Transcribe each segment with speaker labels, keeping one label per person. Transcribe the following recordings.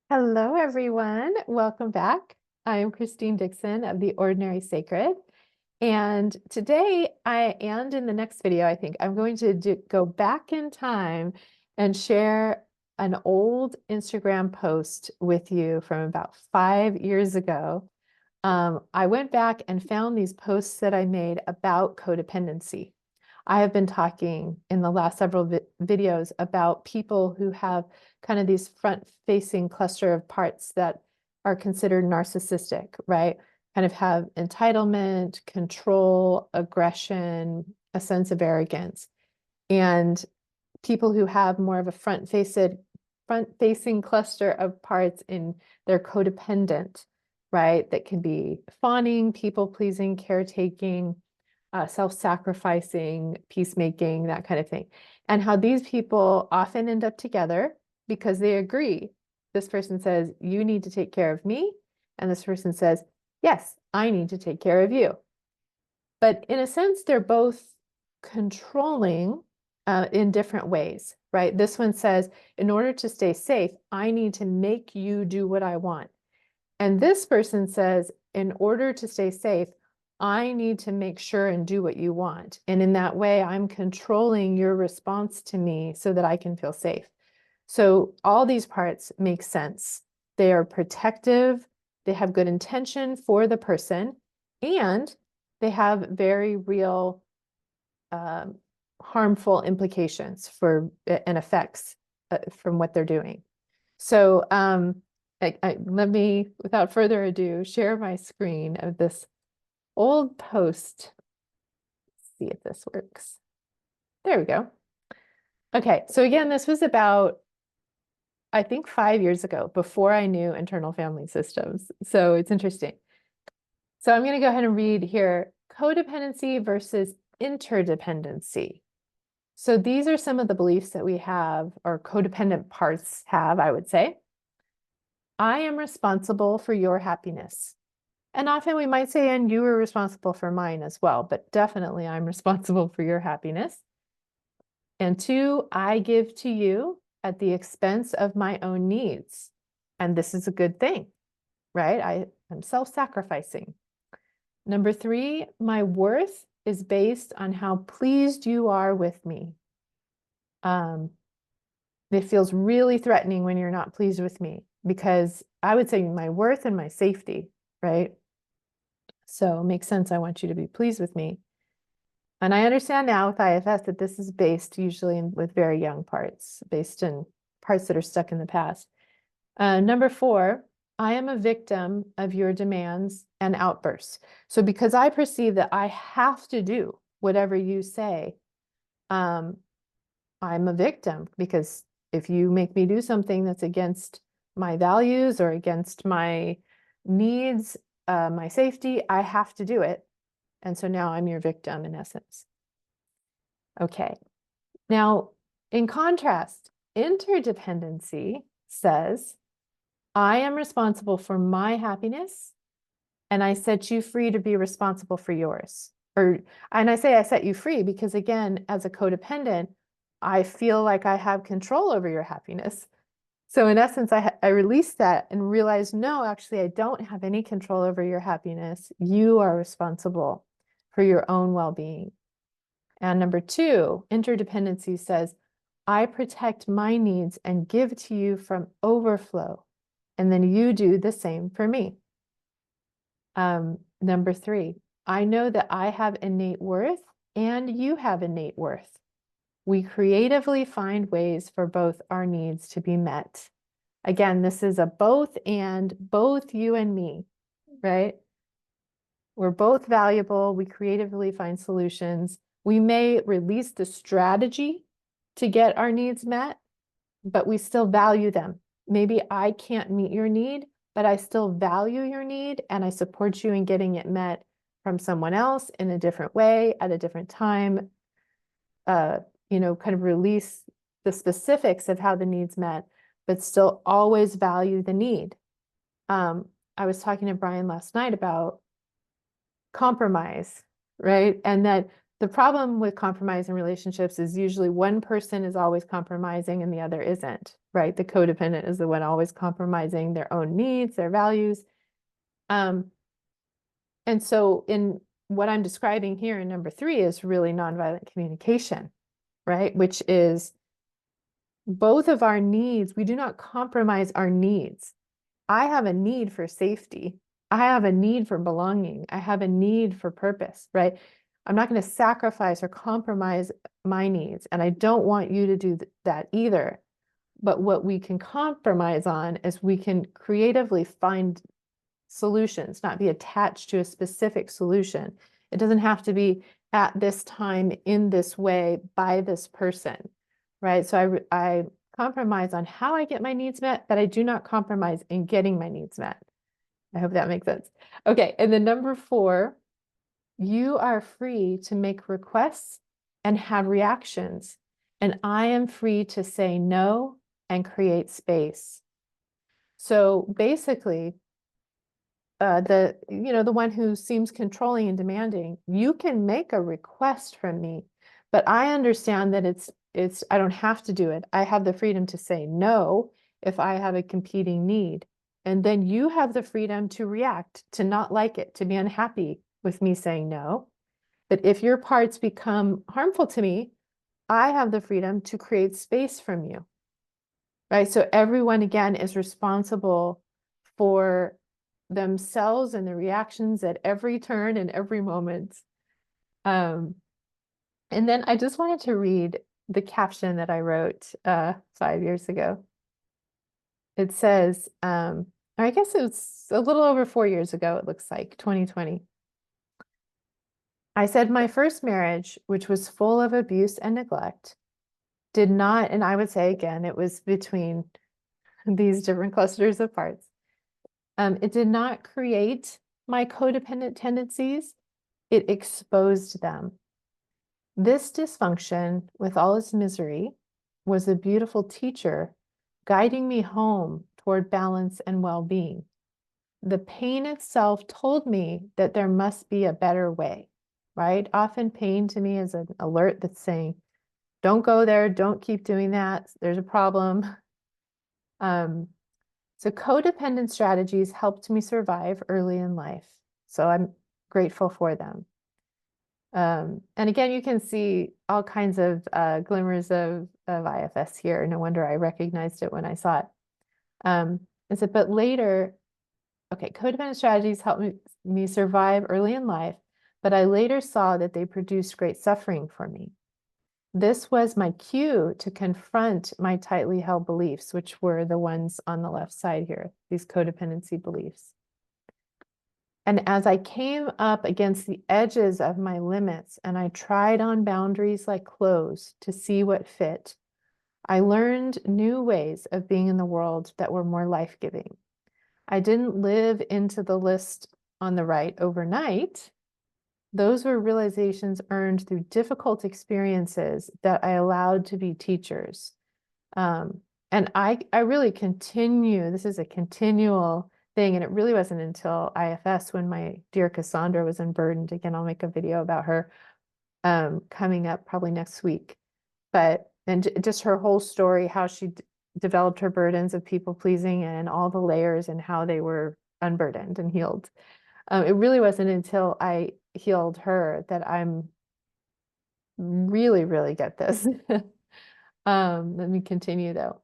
Speaker 1: Hello, everyone. Welcome back. I am Christine Dixon of The Ordinary Sacred. And today, and in the next video, I think I'm going to go back in time and share an old Instagram post with you from about 5 years ago. I went back and found these posts that I made about codependency. I have been talking in the last several videos about people who have kind of these front-facing cluster of parts that are considered narcissistic, right? Kind of have entitlement, control, aggression, a sense of arrogance. And people who have more of a front-facing cluster of parts in their codependent, right? That can be fawning, people-pleasing, caretaking, self-sacrificing, peacemaking, that kind of thing. And how these people often end up together because they agree. This person says, you need to take care of me. And this person says, yes, I need to take care of you. But in a sense, they're both controlling in different ways, right? This one says, in order to stay safe, I need to make you do what I want. And this person says, in order to stay safe, I need to make sure and do what you want. And in that way, I'm controlling your response to me so that I can feel safe. So all these parts make sense. They are protective, they have good intention for the person, and they have very real harmful implications for and effects from what they're doing. So let me, without further ado, share my screen of this old post. Let's see if this works. There we go. Okay, so again, this was about, I think, 5 years ago, before I knew internal family systems. So it's interesting. So I'm going to go ahead and read here, codependency versus interdependency. So these are some of the beliefs that we have, or codependent parts have, I would say. I am responsible for your happiness. And often we might say, and you are responsible for mine as well, but definitely I'm responsible for your happiness. And two, I give to you at the expense of my own needs. And this is a good thing, right? I'm self-sacrificing. Number three, my worth is based on how pleased you are with me. It feels really threatening when you're not pleased with me, because I would say my worth and my safety, right? So it makes sense. I want you to be pleased with me. And I understand now with IFS that this is based usually with very young parts, based in parts that are stuck in the past. Number four, I am a victim of your demands and outbursts. So because I perceive that I have to do whatever you say, I'm a victim, because if you make me do something that's against my values or against my needs, my safety, I have to do it. And so now I'm your victim in essence. Okay. Now, in contrast, interdependency says, I am responsible for my happiness, and I set you free to be responsible for yours. And I say I set you free because, again, as a codependent, I feel like I have control over your happiness. So in essence, I released that and realized, no, actually, I don't have any control over your happiness. You are responsible for your own well-being. And number two, interdependency says, I protect my needs and give to you from overflow, and then you do the same for me. Number three, I know that I have innate worth and you have innate worth. We creatively find ways for both our needs to be met. Again, this is a both and, both you and me, right? We're both valuable. We creatively find solutions. We may release the strategy to get our needs met, but we still value them. Maybe I can't meet your need, but I still value your need and I support you in getting it met from someone else in a different way at a different time. Kind of release the specifics of how the need's met, but still always value the need. I was talking to Brian last night about compromise, right? And that The problem with compromise in relationships is usually one person is always compromising and the other isn't, right? The codependent is the one always compromising their own needs, their values. And so in what I'm describing here in number 3 is really nonviolent communication, right? Which is both of our needs. We do not compromise our needs. I have a need for safety. I have a need for belonging. I have a need for purpose, right? I'm not going to sacrifice or compromise my needs. And I don't want you to do that either. But what we can compromise on is we can creatively find solutions, not be attached to a specific solution. It doesn't have to be at this time, in this way, by this person, right? So I compromise on how I get my needs met, but I do not compromise in getting my needs met. I hope that makes sense. Okay, and then number 4, you are free to make requests and have reactions, and I am free to say no and create space. So basically, the one who seems controlling and demanding, you can make a request from me, but I understand that I don't have to do it. I have the freedom to say no if I have a competing need. And then you have the freedom to react, to not like it, to be unhappy with me saying no. But if your parts become harmful to me, I have the freedom to create space from you, right? So everyone, again, is responsible for themselves and the reactions at every turn and every moment. And then I just wanted to read the caption that I wrote 5 years ago. It says, I guess it was a little over 4 years ago, it looks like, 2020. I said, my first marriage, which was full of abuse and neglect, did not, and I would say again, it was between these different clusters of parts. It did not create my codependent tendencies, it exposed them. This dysfunction, with all its misery, was a beautiful teacher guiding me home toward balance and well-being. The pain itself told me that there must be a better way, right? Often pain to me is an alert that's saying, don't go there, don't keep doing that, there's a problem. So codependent strategies helped me survive early in life. So I'm grateful for them. And again, you can see all kinds of glimmers of IFS here. No wonder I recognized it when I saw it. And so, but later, okay, codependent strategies helped me survive early in life, but I later saw that they produced great suffering for me. This was my cue to confront my tightly held beliefs, which were the ones on the left side here, these codependency beliefs. And as I came up against the edges of my limits and I tried on boundaries like clothes to see what fit, I learned new ways of being in the world that were more life-giving. I didn't live into the list on the right overnight. Those were realizations earned through difficult experiences that I allowed to be teachers. And I really continue, this is a continual thing, and it really wasn't until IFS when my dear Cassandra was unburdened. Again, I'll make a video about her coming up probably next week. And just her whole story, how she developed her burdens of people pleasing and all the layers and how they were unburdened and healed. It really wasn't until I healed her that I'm really get this. Let me continue though.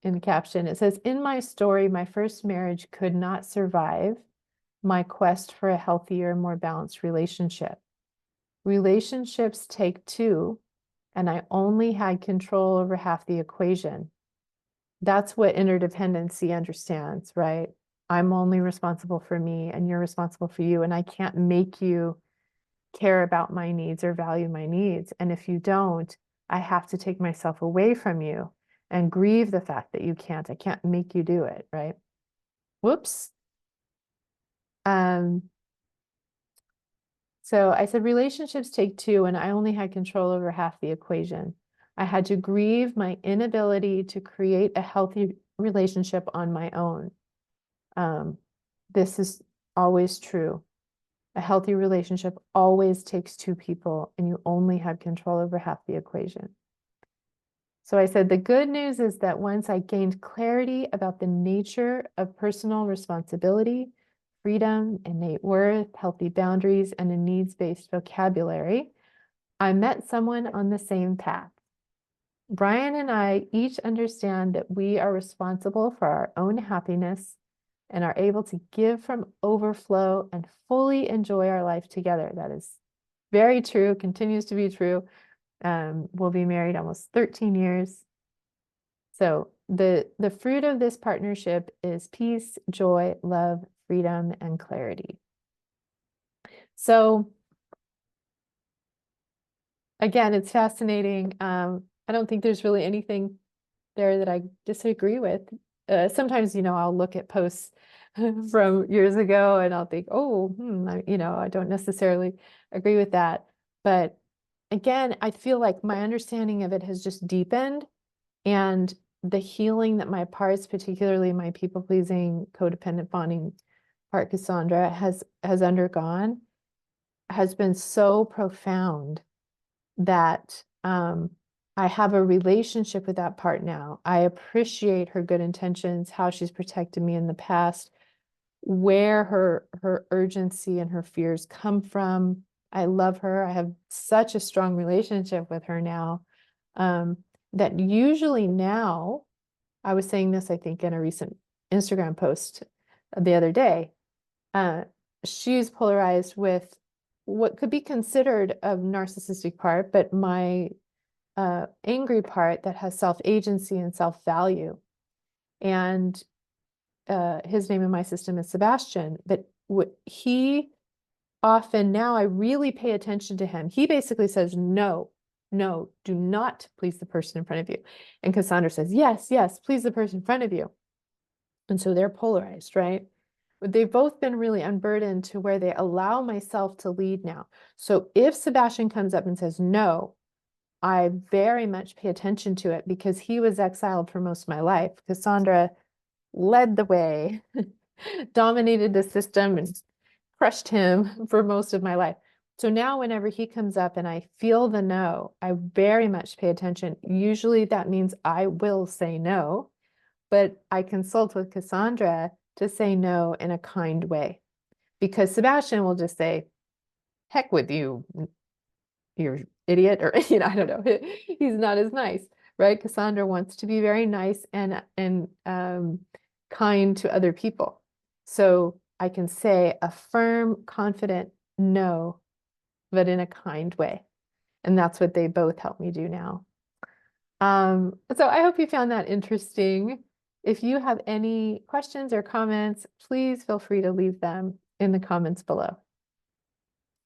Speaker 1: In the caption, it says, in my story, my first marriage could not survive my quest for a healthier, more balanced relationship. Relationships take two, and I only had control over half the equation. That's what interdependency understands, right? I'm only responsible for me, and you're responsible for you, and I can't make you care about my needs or value my needs. And if you don't, I have to take myself away from you and grieve the fact that you can't. I can't make you do it, right? Whoops. So I said relationships take two, and I only had control over half the equation. I had to grieve my inability to create a healthy relationship on my own. This is always true. A healthy relationship always takes two people, and you only have control over half the equation. So I said, the good news is that once I gained clarity about the nature of personal responsibility, freedom, innate worth, healthy boundaries, and a needs-based vocabulary, I met someone on the same path. Brian and I each understand that we are responsible for our own happiness and are able to give from overflow and fully enjoy our life together. That is very true, continues to be true. We'll be married almost 13 years. So the fruit of this partnership is peace, joy, love, freedom, and clarity. So again, it's fascinating. I don't think there's really anything there that I disagree with. Sometimes, I'll look at posts from years ago and I'll think, oh, I don't necessarily agree with that. But again, I feel like my understanding of it has just deepened, and the healing that my parts, particularly my people-pleasing, codependent bonding part, Cassandra, has undergone, has been so profound that I have a relationship with that part now. I appreciate her good intentions, how she's protected me in the past, where her urgency and her fears come from. I love her. I have such a strong relationship with her now, that usually now, I was saying this, I think, in a recent Instagram post the other day, she's polarized with what could be considered a narcissistic part, but my angry part that has self-agency and self-value. And his name in my system is Sebastian, but he often, now I really pay attention to him. He basically says, no, do not please the person in front of you. And Cassandra says, yes, please the person in front of you. And so they're polarized, right? But they've both been really unburdened to where they allow myself to lead now. So if Sebastian comes up and says, no, I very much pay attention to it, because he was exiled for most of my life. Cassandra led the way, dominated the system, and crushed him for most of my life. So now whenever he comes up and I feel the no, I very much pay attention. Usually that means I will say no, but I consult with Cassandra to say no in a kind way, because Sebastian will just say, heck with you, you're idiot, or I don't know. He's not as nice, right? Cassandra wants to be very nice and kind to other people. So I can say a firm, confident no, but in a kind way. And that's what they both help me do now. So I hope you found that interesting. If you have any questions or comments, please feel free to leave them in the comments below.